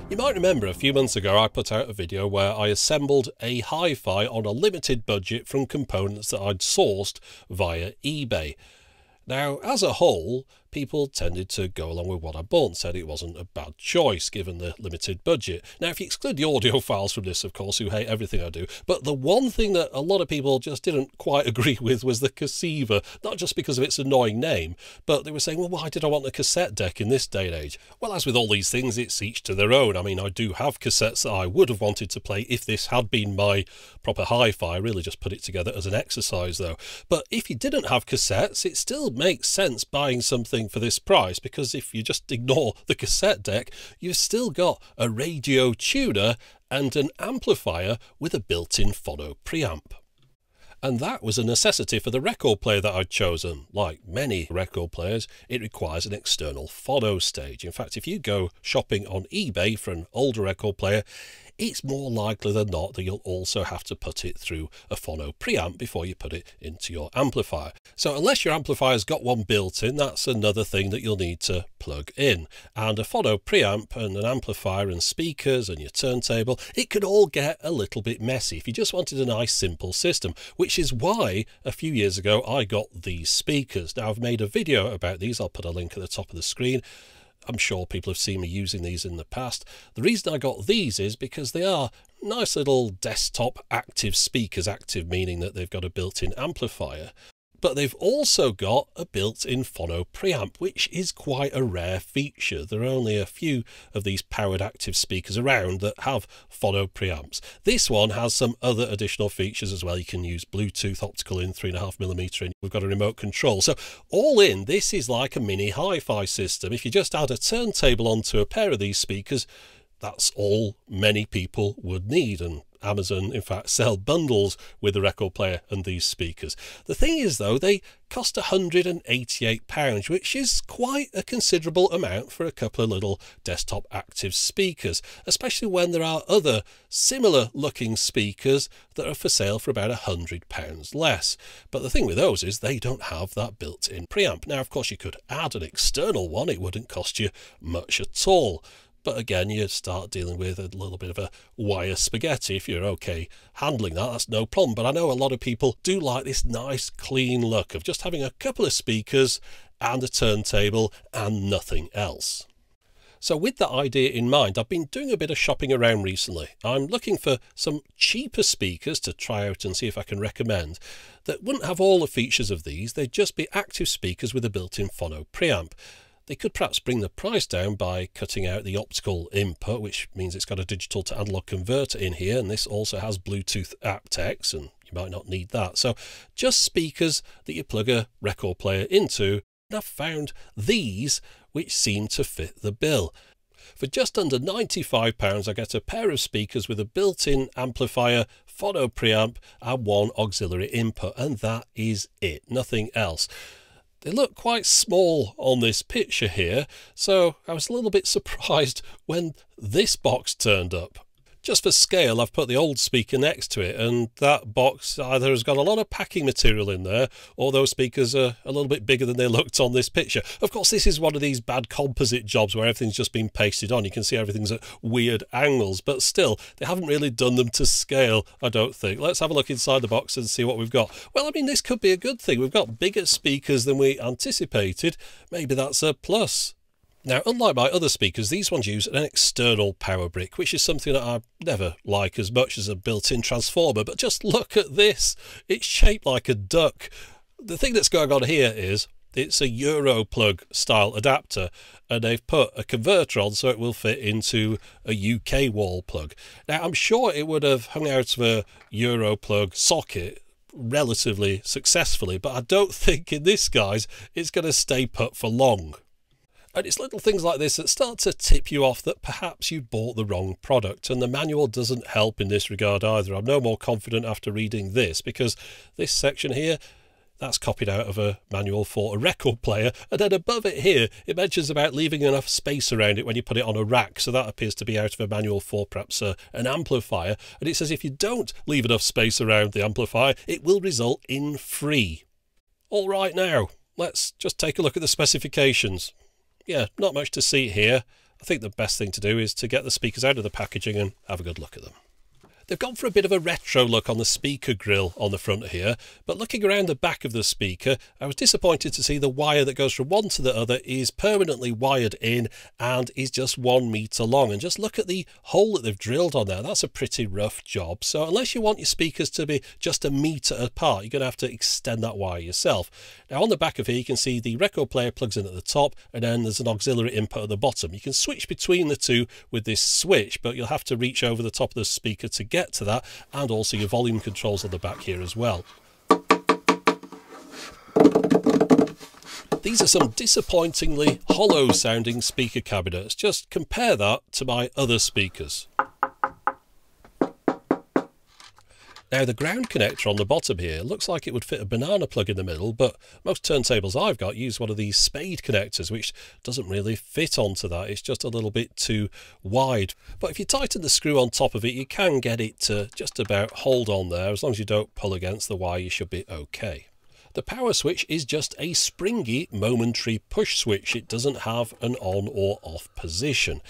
You might remember a few months ago I put out a video where I assembled a hi-fi on a limited budget from components that I'd sourced via eBay. Now, as a whole, people tended to go along with what I bought and said it wasn't a bad choice given the limited budget. Now, if you exclude the audio files from this, of course, who hate everything I do, but the one thing that a lot of people just didn't quite agree with was the Cassiva, not just because of its annoying name, but they were saying, well, why did I want a cassette deck in this day and age? Well, as with all these things, it's each to their own. I mean, I do have cassettes that I would have wanted to play if this had been my proper hi-fi. I really just put it together as an exercise, though. But if you didn't have cassettes, it still makes sense buying something for this price, because if you just ignore the cassette deck, you've still got a radio tuner and an amplifier with a built-in phono preamp. And that was a necessity for the record player that I'd chosen. Like many record players, it requires an external phono stage. In fact, if you go shopping on eBay for an older record player, it's more likely than not that you'll also have to put it through a phono preamp before you put it into your amplifier. So unless your amplifier's got one built in, that's another thing that you'll need to plug in. And a phono preamp and an amplifier and speakers and your turntable, it could all get a little bit messy if you just wanted a nice simple system, which is why a few years ago I got these speakers. Now, I've made a video about these. I'll put a link at the top of the screen. I'm sure people have seen me using these in the past. The reason I got these is because they are nice little desktop active speakers, active meaning that they've got a built-in amplifier. But they've also got a built-in phono preamp, which is quite a rare feature. There are only a few of these powered active speakers around that have phono preamps. This one has some other additional features as well. You can use Bluetooth optical in 3.5mm, and we've got a remote control. So all in, this is like a mini hi-fi system. If you just add a turntable onto a pair of these speakers, that's all many people would need, and Amazon, in fact, sell bundles with the record player and these speakers. The thing is, though, they cost £188, which is quite a considerable amount for a couple of little desktop active speakers, especially when there are other similar looking speakers that are for sale for about £100 less. But the thing with those is they don't have that built-in preamp. Now, of course, you could add an external one. It wouldn't cost you much at all. But again, you start dealing with a little bit of a wire spaghetti. If you're okay handling that, that's no problem. But I know a lot of people do like this nice clean look of just having a couple of speakers and a turntable and nothing else. So with that idea in mind, I've been doing a bit of shopping around recently. I'm looking for some cheaper speakers to try out and see if I can recommend that wouldn't have all the features of these. They'd just be active speakers with a built-in phono preamp. They could perhaps bring the price down by cutting out the optical input, which means it's got a digital to analog converter in here, and this also has Bluetooth aptX, and you might not need that. So just speakers that you plug a record player into, and I've found these which seem to fit the bill. For just under £95, I get a pair of speakers with a built-in amplifier, phono preamp, and one auxiliary input, and that is it, nothing else. They look quite small on this picture here, so I was a little bit surprised when this box turned up. Just for scale, I've put the old speaker next to it, and that box either has got a lot of packing material in there, or those speakers are a little bit bigger than they looked on this picture. Of course, this is one of these bad composite jobs where everything's just been pasted on. You can see everything's at weird angles, but still, they haven't really done them to scale, I don't think. Let's have a look inside the box and see what we've got. Well, I mean, this could be a good thing. We've got bigger speakers than we anticipated. Maybe that's a plus. Now, unlike my other speakers, these ones use an external power brick, which is something that I never like as much as a built-in transformer. But just look at this. It's shaped like a duck. The thing that's going on here is it's a Euro plug style adapter, and they've put a converter on so it will fit into a UK wall plug. Now, I'm sure it would have hung out of a Euro plug socket relatively successfully, but I don't think in this, guys, it's going to stay put for long. And it's little things like this that start to tip you off that perhaps you bought the wrong product, and the manual doesn't help in this regard either. I'm no more confident after reading this, because this section here, that's copied out of a manual for a record player, and then above it here it mentions about leaving enough space around it when you put it on a rack, so that appears to be out of a manual for perhaps an amplifier, and it says if you don't leave enough space around the amplifier it will result in free. All right, now let's just take a look at the specifications. Yeah, not much to see here. I think the best thing to do is to get the speakers out of the packaging and have a good look at them. They've gone for a bit of a retro look on the speaker grille on the front here, but looking around the back of the speaker, I was disappointed to see the wire that goes from one to the other is permanently wired in and is just 1 meter long. And just look at the hole that they've drilled on there. That's a pretty rough job. So unless you want your speakers to be just 1 meter apart, you're going to have to extend that wire yourself. Now on the back of here, you can see the record player plugs in at the top, and then there's an auxiliary input at the bottom. You can switch between the two with this switch, but you'll have to reach over the top of the speaker to get to that, and also your volume controls on the back here as well. These are some disappointingly hollow sounding speaker cabinets. Just compare that to my other speakers. Now the ground connector on the bottom here looks like it would fit a banana plug in the middle, but most turntables I've got use one of these spade connectors, which doesn't really fit onto that. It's just a little bit too wide. But if you tighten the screw on top of it, you can get it to just about hold on there. As long as you don't pull against the wire, you should be okay. The power switch is just a springy momentary push switch. It doesn't have an on or off position.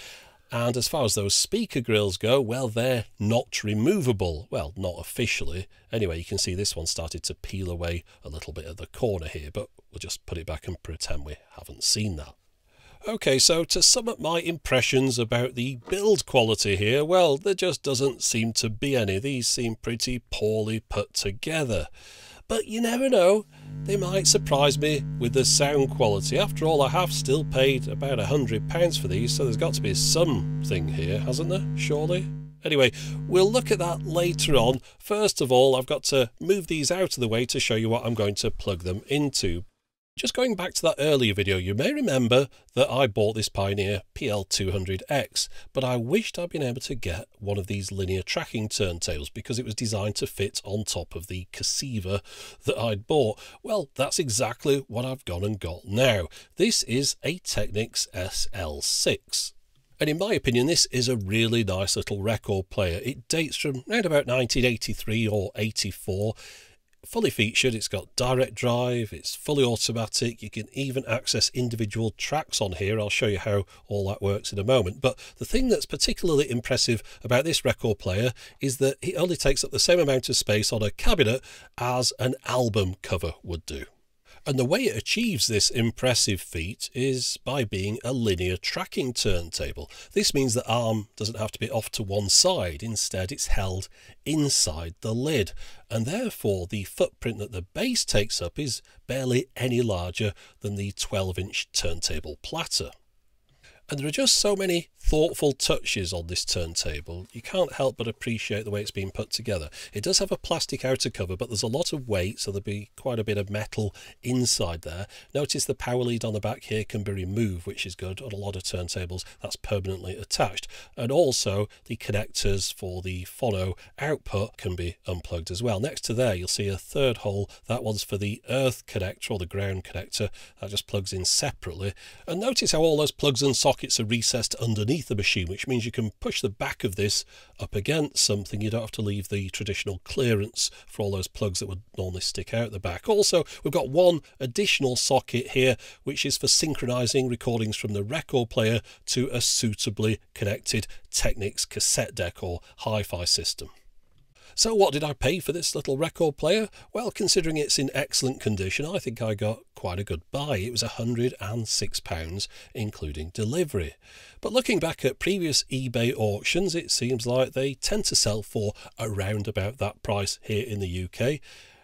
And as far as those speaker grills go, well, they're not removable. Well, not officially. Anyway, you can see this one started to peel away a little bit at the corner here, but we'll just put it back and pretend we haven't seen that. Okay, so to sum up my impressions about the build quality here, well, there just doesn't seem to be any. These seem pretty poorly put together. But you never know, they might surprise me with the sound quality. After all, I have still paid about £100 for these, so there's got to be something here, hasn't there? Surely? Anyway, we'll look at that later on. First of all, I've got to move these out of the way to show you what I'm going to plug them into. Just going back to that earlier video, you may remember that I bought this Pioneer PL200X, but I wished I'd been able to get one of these linear tracking turntables because it was designed to fit on top of the Cassiva that I'd bought. Well, that's exactly what I've gone and got now. This is a Technics SL6. And in my opinion, this is a really nice little record player. It dates from around about 1983 or 84. Fully featured, it's got direct drive, it's fully automatic, you can even access individual tracks on here. I'll show you how all that works in a moment. But the thing that's particularly impressive about this record player is that it only takes up the same amount of space on a cabinet as an album cover would do. And the way it achieves this impressive feat is by being a linear tracking turntable. This means the arm doesn't have to be off to one side. Instead, it's held inside the lid. And therefore, the footprint that the base takes up is barely any larger than the 12-inch turntable platter. And there are just so many thoughtful touches on this turntable. You can't help but appreciate the way it's been put together. It does have a plastic outer cover, but there's a lot of weight, so there'll be quite a bit of metal inside there. Notice the power lead on the back here can be removed, which is good. On a lot of turntables, that's permanently attached. And also, the connectors for the phono output can be unplugged as well. Next to there, you'll see a third hole. That one's for the earth connector or the ground connector. That just plugs in separately. And notice how all those plugs and sockets are recessed underneath the machine, which means you can push the back of this up against something. You don't have to leave the traditional clearance for all those plugs that would normally stick out the back. Also, we've got one additional socket here, which is for synchronizing recordings from the record player to a suitably connected Technics cassette deck or hi-fi system. So what did I pay for this little record player? Well, considering it's in excellent condition, I think I got quite a good buy. It was £106, including delivery. But looking back at previous eBay auctions, it seems like they tend to sell for around about that price here in the UK.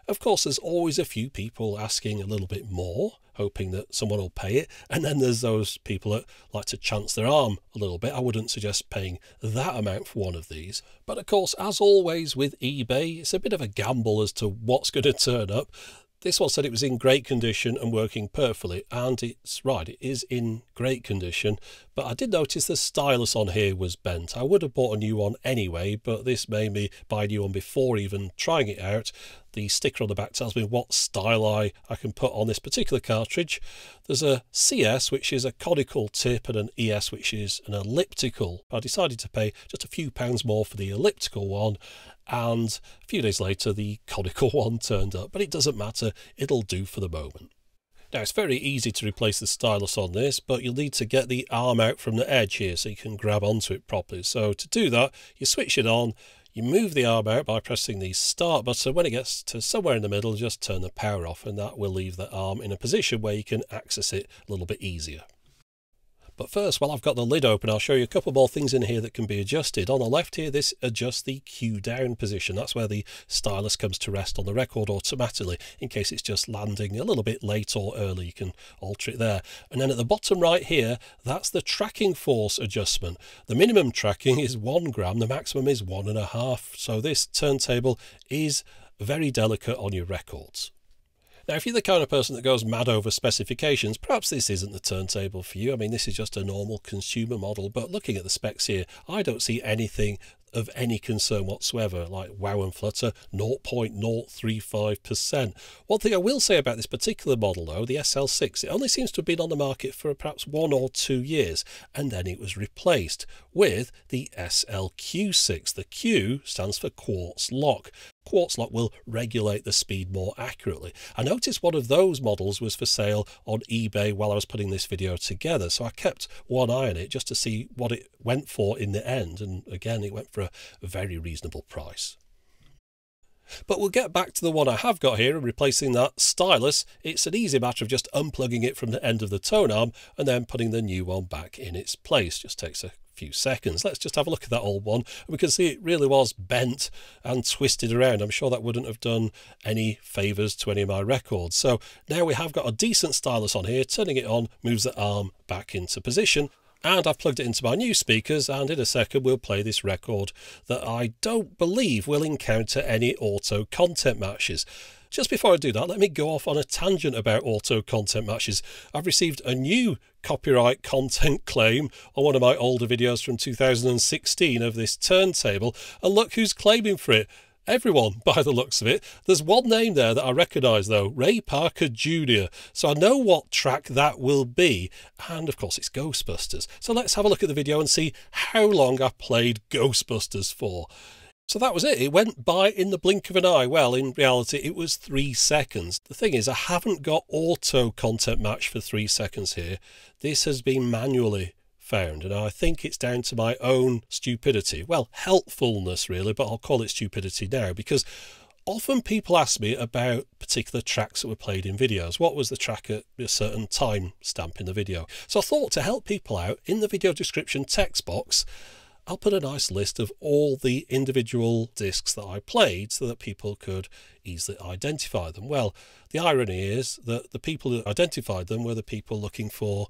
Of course, there's always a few people asking a little bit more, hoping that someone will pay it. And then there's those people that like to chance their arm a little bit. I wouldn't suggest paying that amount for one of these. But of course, as always with eBay, it's a bit of a gamble as to what's going to turn up. This one said it was in great condition and working perfectly, and it's right, it is in great condition, but I did notice the stylus on here was bent. I would have bought a new one anyway, but this made me buy a new one before even trying it out. The sticker on the back tells me what style I can put on this particular cartridge. There's a CS, which is a conical tip, and an ES, which is an elliptical. I decided to pay just a few pounds more for the elliptical one, and a few days later the conical one turned up, but it doesn't matter, it'll do for the moment. Now it's very easy to replace the stylus on this, but you'll need to get the arm out from the edge here so you can grab onto it properly. So to do that, you switch it on, you move the arm out by pressing the start button. When it gets to somewhere in the middle, just turn the power off, and that will leave the arm in a position where you can access it a little bit easier. But first, while I've got the lid open, I'll show you a couple more things in here that can be adjusted. On the left here, this adjusts the cue down position. That's where the stylus comes to rest on the record automatically. In case it's just landing a little bit late or early, you can alter it there. And then at the bottom right here, that's the tracking force adjustment. The minimum tracking is 1 gram, the maximum is 1.5. So this turntable is very delicate on your records. Now, if you're the kind of person that goes mad over specifications, perhaps this isn't the turntable for you. I mean, this is just a normal consumer model, but looking at the specs here, I don't see anything of any concern whatsoever, like wow and flutter 0.035%. One thing I will say about this particular model though, the SL6, it only seems to have been on the market for perhaps 1 or 2 years, and then it was replaced with the SL6. The Q stands for quartz lock. Quartz lock will regulate the speed more accurately. I noticed one of those models was for sale on eBay while I was putting this video together, so I kept one eye on it just to see what it went for in the end, and again it went for a very reasonable price. But we'll get back to the one I have got here and replacing that stylus. It's an easy matter of just unplugging it from the end of the tone arm and then putting the new one back in its place. Just takes a few seconds. Let's just have a look at that old one. We can see it really was bent and twisted around. I'm sure that wouldn't have done any favours to any of my records. So now we have got a decent stylus on here. Turning it on moves the arm back into position. And I've plugged it into my new speakers, and in a second we'll play this record that I don't believe will encounter any auto content matches. Just before I do that, let me go off on a tangent about auto content matches. I've received a new copyright content claim on one of my older videos from 2016 of this turntable, and look who's claiming for it. Everyone, by the looks of it. There's one name there that I recognise though, Ray Parker Jr. So I know what track that will be, and of course it's Ghostbusters. So let's have a look at the video and see how long I played Ghostbusters for. So that was it. It went by in the blink of an eye. Well, in reality, it was 3 seconds. The thing is, I haven't got auto content match for 3 seconds here. This has been manually found, and I think it's down to my own stupidity. Well, helpfulness really, but I'll call it stupidity now, because often people ask me about particular tracks that were played in videos. What was the track at a certain time stamp in the video? So I thought, to help people out, in the video description text box, I'll put a nice list of all the individual discs that I played so that people could easily identify them. Well, the irony is that the people who identified them were the people looking for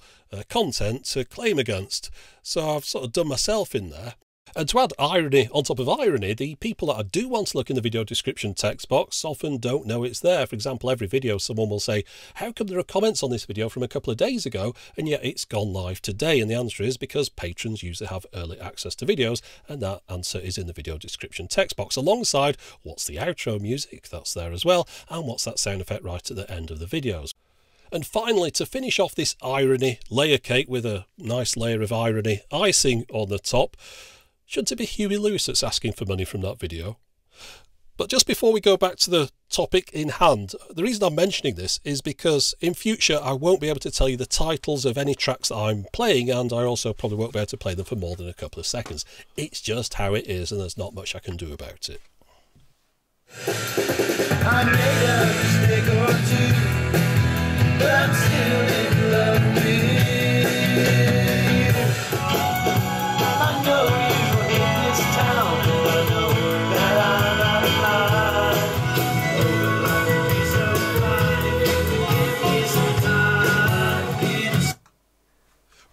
content to claim against. So I've sort of done myself in there. And to add irony on top of irony, the people that I do want to look in the video description text box often don't know it's there. For example, every video someone will say, how come there are comments on this video from a couple of days ago and yet it's gone live today? And the answer is because patrons usually have early access to videos, and that answer is in the video description text box, alongside what's the outro music, that's there as well, and what's that sound effect right at the end of the videos. And finally, to finish off this irony layer cake with a nice layer of irony icing on the top, shouldn't it be Huey Lewis that's asking for money from that video? But just before we go back to the topic in hand, the reason I'm mentioning this is because in future I won't be able to tell you the titles of any tracks that I'm playing, and I also probably won't be able to play them for more than a couple of seconds. It's just how it is, and there's not much I can do about it. I made a mistake or two, but I'm still in love with you.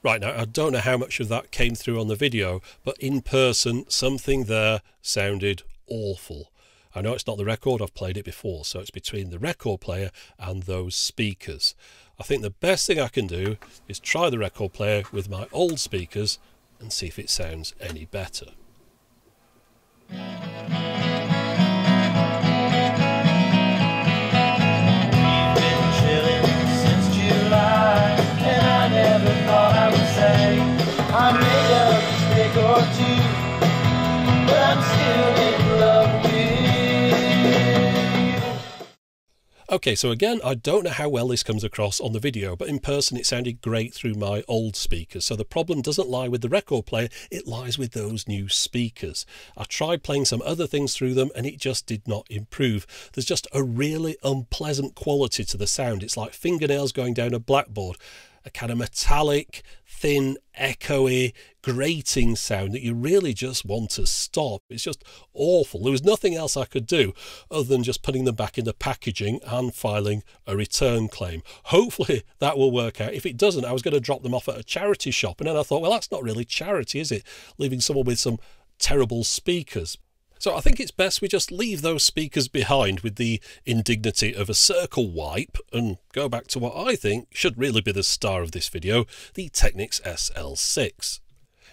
Right, now I don't know how much of that came through on the video, but in person something there sounded awful. I know it's not the record, I've played it before, so it's between the record player and those speakers. I think the best thing I can do is try the record player with my old speakers and see if it sounds any better. I made a mistake or two, but I'm still in love with you. Okay, so again, I don't know how well this comes across on the video, but in person it sounded great through my old speakers. So the problem doesn't lie with the record player, it lies with those new speakers. I tried playing some other things through them and it just did not improve. There's just a really unpleasant quality to the sound. It's like fingernails going down a blackboard. A kind of metallic, thin, echoey, grating sound that you really just want to stop. It's just awful. There was nothing else I could do other than just putting them back in the packaging and filing a return claim. Hopefully that will work out. If it doesn't, I was going to drop them off at a charity shop, and then I thought, well, that's not really charity, is it? Leaving someone with some terrible speakers. So I think it's best we just leave those speakers behind with the indignity of a circle wipe and go back to what I think should really be the star of this video, the Technics SL6.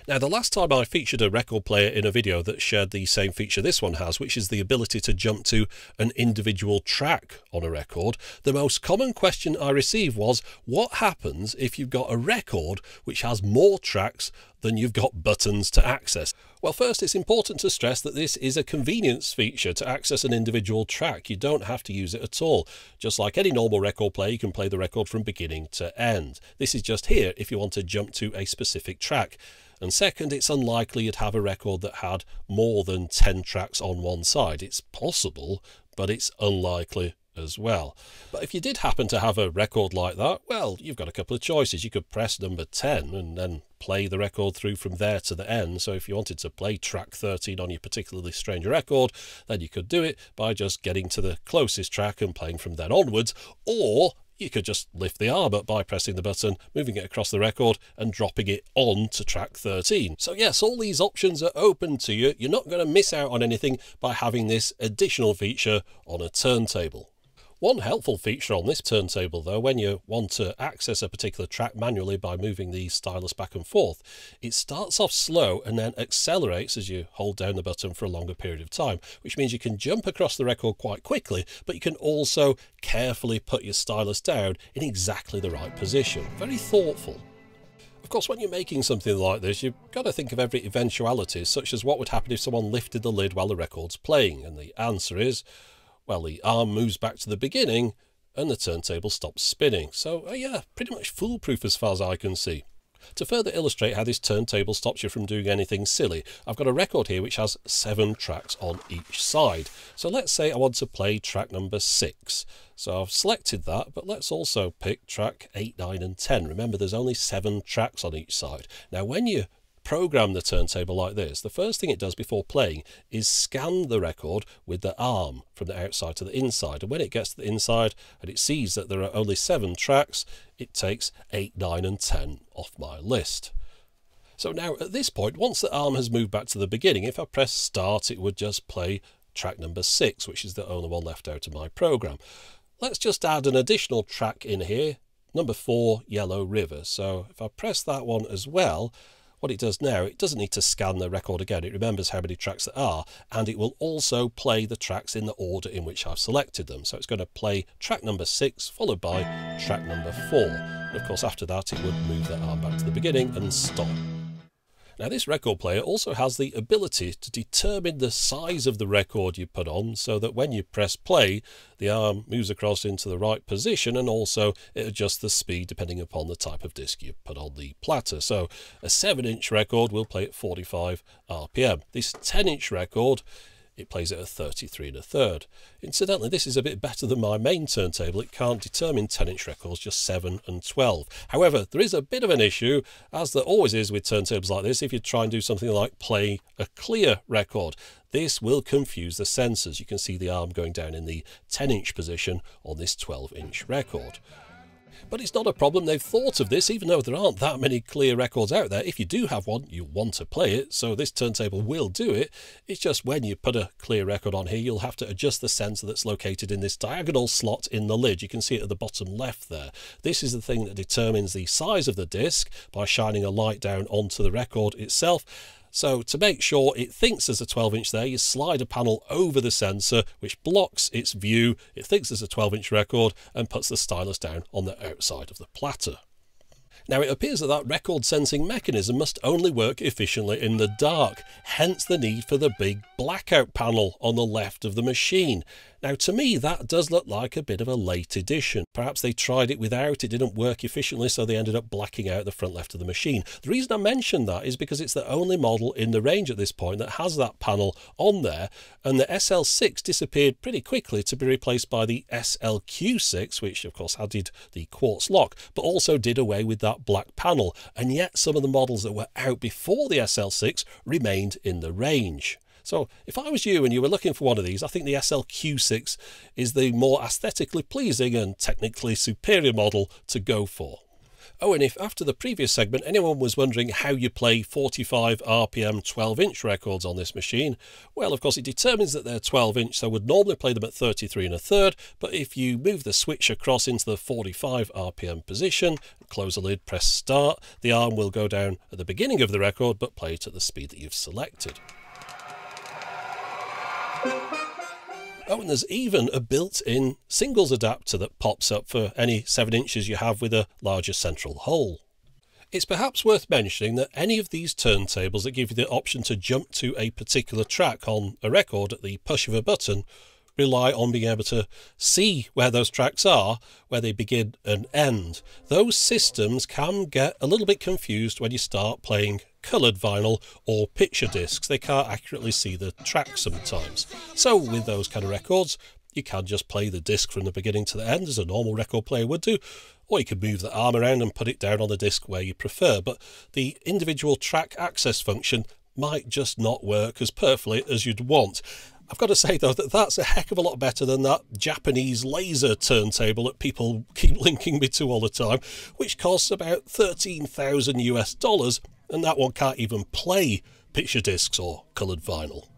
Now, the last time I featured a record player in a video that shared the same feature this one has, which is the ability to jump to an individual track on a record, the most common question I received was, what happens if you've got a record which has more tracks than you've got buttons to access? Well, first, it's important to stress that this is a convenience feature to access an individual track. You don't have to use it at all. Just like any normal record player, you can play the record from beginning to end. This is just here if you want to jump to a specific track. And second, it's unlikely you'd have a record that had more than 10 tracks on one side. It's possible, but it's unlikely as well. But if you did happen to have a record like that, well, you've got a couple of choices. You could press number 10 and then play the record through from there to the end. So if you wanted to play track 13 on your particularly strange record, then you could do it by just getting to the closest track and playing from then onwards, or you could just lift the arm up by pressing the button, moving it across the record and dropping it on to track 13. So yes, all these options are open to you. You're not going to miss out on anything by having this additional feature on a turntable. One helpful feature on this turntable though, when you want to access a particular track manually by moving the stylus back and forth, it starts off slow and then accelerates as you hold down the button for a longer period of time, which means you can jump across the record quite quickly, but you can also carefully put your stylus down in exactly the right position. Very thoughtful. Of course, when you're making something like this, you've got to think of every eventuality, such as what would happen if someone lifted the lid while the record's playing, and the answer is, well, the arm moves back to the beginning and the turntable stops spinning. So yeah, pretty much foolproof as far as I can see. To further illustrate how this turntable stops you from doing anything silly, I've got a record here which has 7 tracks on each side. So let's say I want to play track number 6. So I've selected that, but let's also pick track 8, 9 and 10. Remember, there's only 7 tracks on each side. Now when you program the turntable like this, the first thing it does before playing is scan the record with the arm from the outside to the inside, and when it gets to the inside and it sees that there are only 7 tracks, it takes 8, 9 and 10 off my list. So now at this point, once the arm has moved back to the beginning, if I press start, it would just play track number 6, which is the only one left out of my program. Let's just add an additional track in here, number 4, Yellow River. So if I press that one as well, what it does now, it doesn't need to scan the record again. It remembers how many tracks there are, and it will also play the tracks in the order in which I've selected them. So it's going to play track number 6, followed by track number 4. And of course, after that, it would move the arm back to the beginning and stop. Now, this record player also has the ability to determine the size of the record you put on, so that when you press play, the arm moves across into the right position, and also it adjusts the speed depending upon the type of disc you put on the platter. So a 7-inch record will play at 45 RPM. This 10-inch record, it plays at a 33 1/3. Incidentally, this is a bit better than my main turntable. It can't determine 10-inch records, just 7 and 12. However, there is a bit of an issue, as there always is with turntables like this, if you try and do something like play a clear record. This will confuse the sensors. You can see the arm going down in the 10-inch position on this 12-inch record. But it's not a problem. They've thought of this, even though there aren't that many clear records out there. If you do have one, you want to play it, so this turntable will do it. It's just when you put a clear record on here, you'll have to adjust the sensor that's located in this diagonal slot in the lid. You can see it at the bottom left there. This is the thing that determines the size of the disc by shining a light down onto the record itself. So to make sure it thinks there's a 12-inch there, you slide a panel over the sensor, which blocks its view. It thinks there's a 12-inch record and puts the stylus down on the outside of the platter. Now, it appears that record sensing mechanism must only work efficiently in the dark, hence the need for the big blackout panel on the left of the machine. Now, to me, that does look like a bit of a late edition. Perhaps they tried it without, it didn't work efficiently, so they ended up blacking out the front left of the machine. The reason I mention that is because it's the only model in the range at this point that has that panel on there, and the SL6 disappeared pretty quickly to be replaced by the SLQ6, which of course added the quartz lock, but also did away with that black panel. And yet some of the models that were out before the SL6 remained in the range. So if I was you and you were looking for one of these, I think the SLQ6 is the more aesthetically pleasing and technically superior model to go for. Oh, and if after the previous segment anyone was wondering how you play 45 RPM 12-inch records on this machine, well, of course it determines that they're 12-inch, so would normally play them at 33 1/3, but if you move the switch across into the 45 RPM position, close the lid, press start, the arm will go down at the beginning of the record but play it at the speed that you've selected. Oh, and there's even a built-in singles adapter that pops up for any 7 inches you have with a larger central hole. It's perhaps worth mentioning that any of these turntables that give you the option to jump to a particular track on a record at the push of a button rely on being able to see where those tracks are, where they begin and end. Those systems can get a little bit confused when you start playing coloured vinyl or picture discs. They can't accurately see the tracks sometimes. So with those kind of records, you can just play the disc from the beginning to the end as a normal record player would do, or you can move the arm around and put it down on the disc where you prefer. But the individual track access function might just not work as perfectly as you'd want. I've got to say, though, that that's a heck of a lot better than that Japanese laser turntable that people keep linking me to all the time, which costs about $13,000 US, and that one can't even play picture discs or coloured vinyl.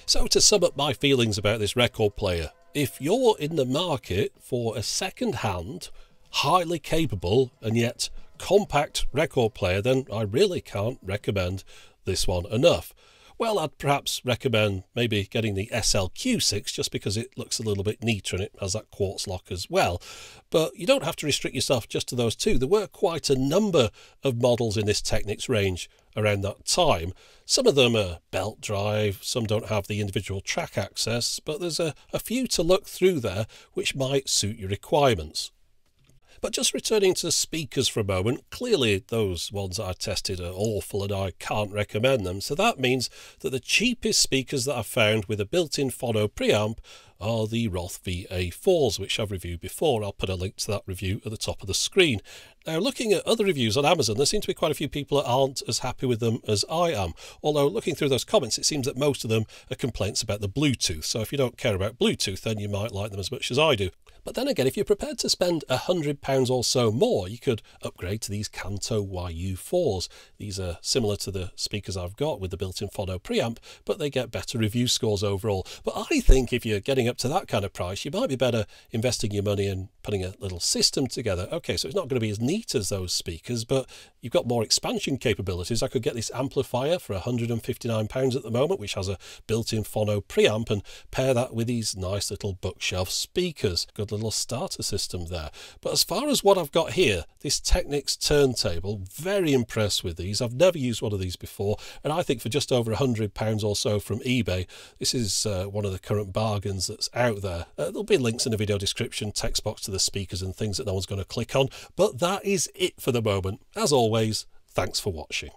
So to sum up my feelings about this record player, if you're in the market for a second-hand, highly capable and yet compact record player, then I really can't recommend this one enough. Well, I'd perhaps recommend maybe getting the SLQ6 just because it looks a little bit neater and it has that quartz lock as well. But you don't have to restrict yourself just to those two. There were quite a number of models in this Technics range around that time. Some of them are belt drive, some don't have the individual track access, but there's a few to look through there which might suit your requirements. But just returning to speakers for a moment, clearly those ones that I tested are awful and I can't recommend them. So that means that the cheapest speakers that I've found with a built-in Phono preamp are the Roth VA4s, which I've reviewed before. I'll put a link to that review at the top of the screen. Now, looking at other reviews on Amazon, there seem to be quite a few people that aren't as happy with them as I am. Although, looking through those comments, it seems that most of them are complaints about the Bluetooth. So if you don't care about Bluetooth, then you might like them as much as I do. But then again, if you're prepared to spend £100 or so more, you could upgrade to these KANTO YU4s. These are similar to the speakers I've got with the built-in Phono preamp, but they get better review scores overall. But I think if you're getting up to that kind of price, you might be better investing your money in putting a little system together. Okay, so it's not going to be as neat as those speakers, but you've got more expansion capabilities. I could get this amplifier for £159 at the moment, which has a built-in Phono preamp, and pair that with these nice little bookshelf speakers. Good little starter system there. But as far as what I've got here, this Technics Turntable, very impressed with these. I've never used one of these before, and I think for just over £100 or so from eBay, this is one of the current bargains that's out there. There'll be links in the video description, text box to the speakers and things that no one's going to click on. But that is it for the moment. As always, thanks for watching.